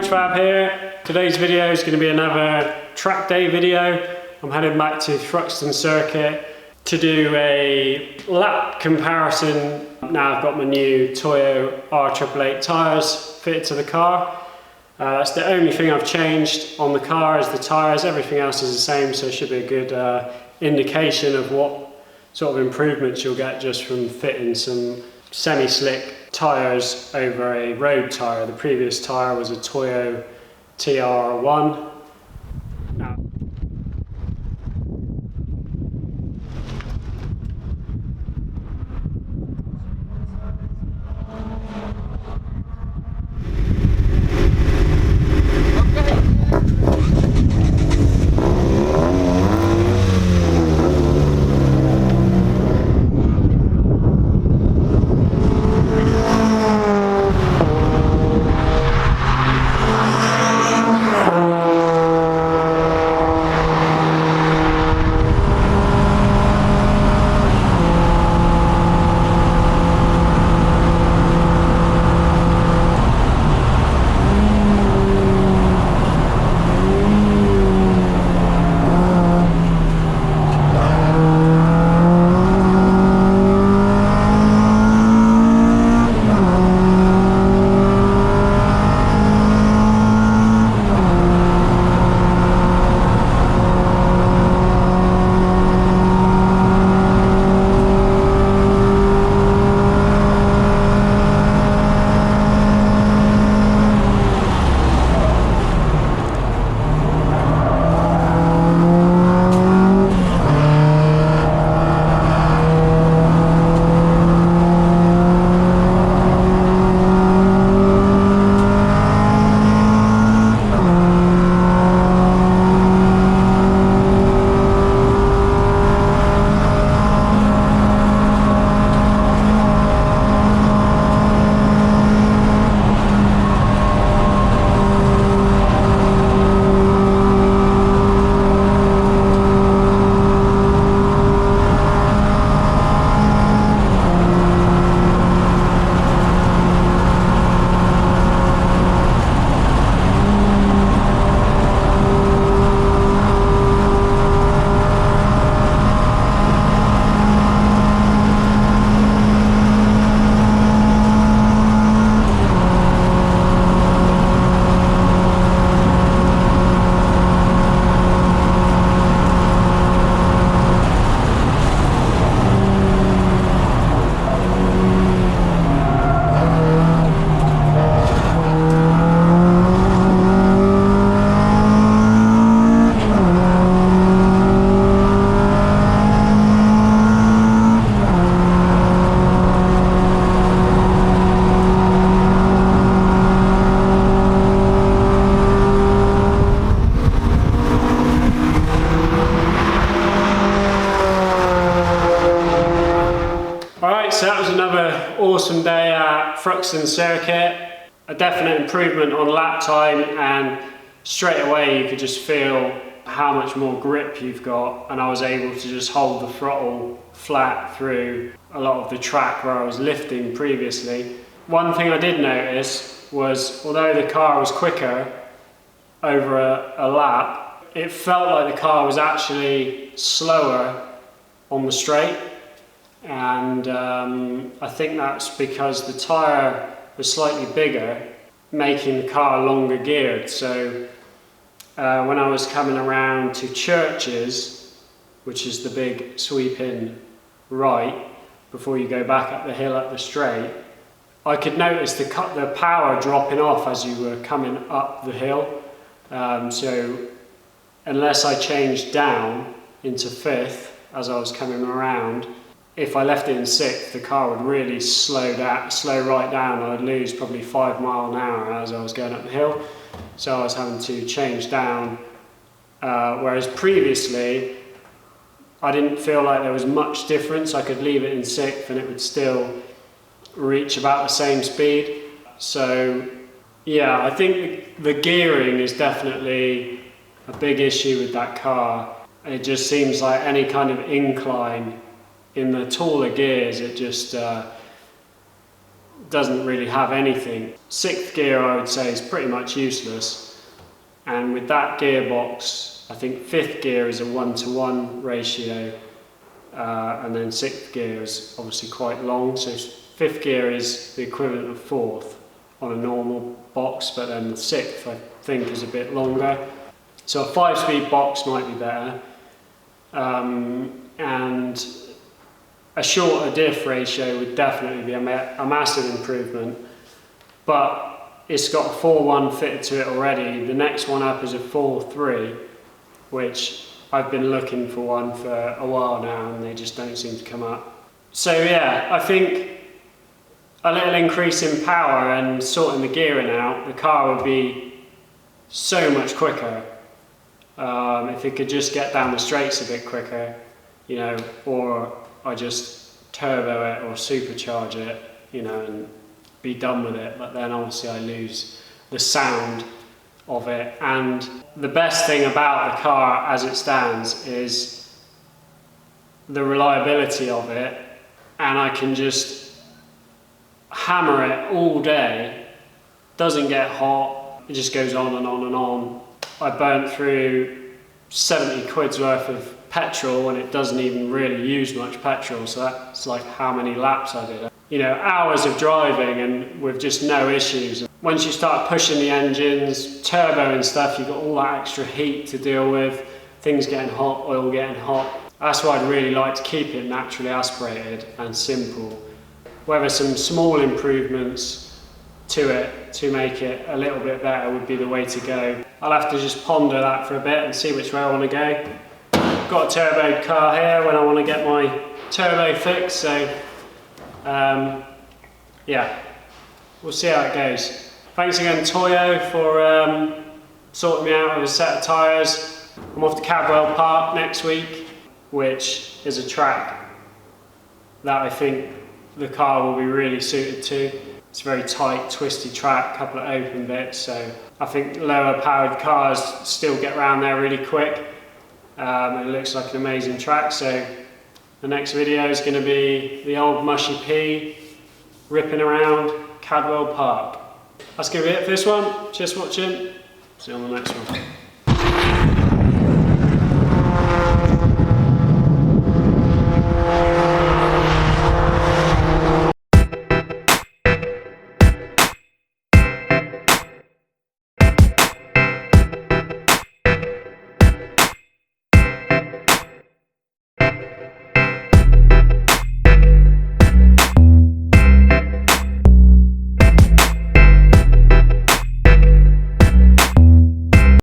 Urchfab here. Today's video is going to be another track day video. I'm heading back to Thruxton circuit to do a lap comparison. Now I've got my new Toyo R888r tyres fitted to the car. That's the only thing I've changed on the car is the tyres. Everything else is the same, so it should be a good indication of what sort of improvements you'll get just from fitting some semi-slick tyres over a road tyre. The previous tyre was a Toyo TR1. So that was another awesome day at Thruxton circuit. A definite improvement on lap time, and straight away you could just feel how much more grip you've got, and I was able to just hold the throttle flat through a lot of the track where I was lifting previously. One thing I did notice was, although the car was quicker over a lap, it felt like the car was actually slower on the straight. And I think that's because the tyre was slightly bigger, making the car longer geared. So when I was coming around to Churches, which is the big sweeping right before you go back up the hill up the straight, I could notice the power dropping off as you were coming up the hill. So unless I changed down into fifth as I was coming around, if I left it in sixth, the car would really slow right down. I'd lose probably 5 miles an hour as I was going up the hill. So I was having to change down. Whereas previously, I didn't feel like there was much difference. I could leave it in sixth and it would still reach about the same speed. So yeah, I think the gearing is definitely a big issue with that car. It just seems like any kind of incline in the taller gears, it just doesn't really have anything. Sixth gear, I would say, is pretty much useless. And with that gearbox, I think fifth gear is a 1-to-1 ratio. And then sixth gear is obviously quite long. So fifth gear is the equivalent of fourth on a normal box, but then the sixth, I think, is a bit longer. So a 5-speed box might be better. And a shorter diff ratio would definitely be a massive improvement, but it's got a 4.1 fitted to it already. The next one up is a 4.3, which I've been looking for one for a while now and they just don't seem to come up. So yeah, I think a little increase in power and sorting the gearing out, the car would be so much quicker. If it could just get down the straights a bit quicker, you know, or I just turbo it or supercharge it, you know, and be done with it. But then obviously I lose the sound of it. And the best thing about the car as it stands is the reliability of it, and I can just hammer it all day, doesn't get hot, it just goes on and on and on. I burnt through 70 quid's worth of petrol and it doesn't even really use much petrol, so that's like how many laps I did. You know, hours of driving and with just no issues. Once you start pushing the engines, turbo and stuff, you've got all that extra heat to deal with, things getting hot, oil getting hot. That's why I'd really like to keep it naturally aspirated and simple. Whether some small improvements to it to make it a little bit better would be the way to go. I'll have to just ponder that for a bit and see which way I want to go. Got a turboed car here when I want to get my turbo fixed, so yeah, we'll see how it goes. Thanks again Toyo for sorting me out with a set of tyres. I'm off to Cadwell Park next week, which is a track that I think the car will be really suited to. It's a very tight, twisty track, a couple of open bits, so I think lower powered cars still get around there really quick. It looks like an amazing track, so the next video is going to be the old Mushy P ripping around Cadwell Park. That's going to be it for this one. Cheers for watching. See you on the next one.